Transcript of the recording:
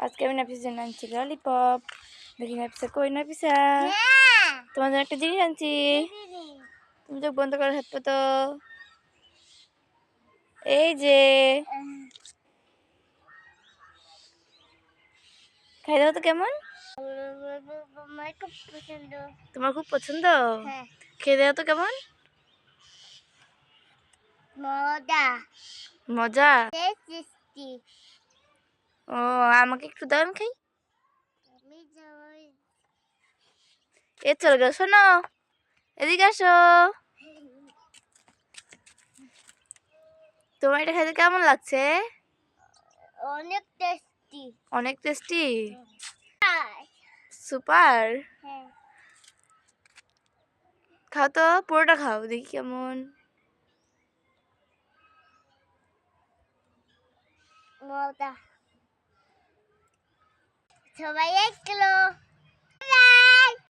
আজকে আমি নাফিসের জন্য আনছি ললিপপ। দেখি নাফিসা কই নাফিসা, তোমার জন্য একটা জিনিস আনছি। তুমি চোখ বন্ধ করে হাত তো এই যে খাই দাও তো কেমন? তোমার খুব পছন্দ? খেয়ে দাও তো কেমন? মজা মজা। টেস্টি। ও আমাকে একটু দাও, আমি খাই। এ চলে গেল, শোনো এদিকে আসো। তোমার এটা খাইতে কেমন লাগছে? অনেক টেস্টি। অনেক টেস্টি, সুপার। খাও তো, পুরোটা খাও, দেখি কেমন। মজা। সবাই 1 কিলো।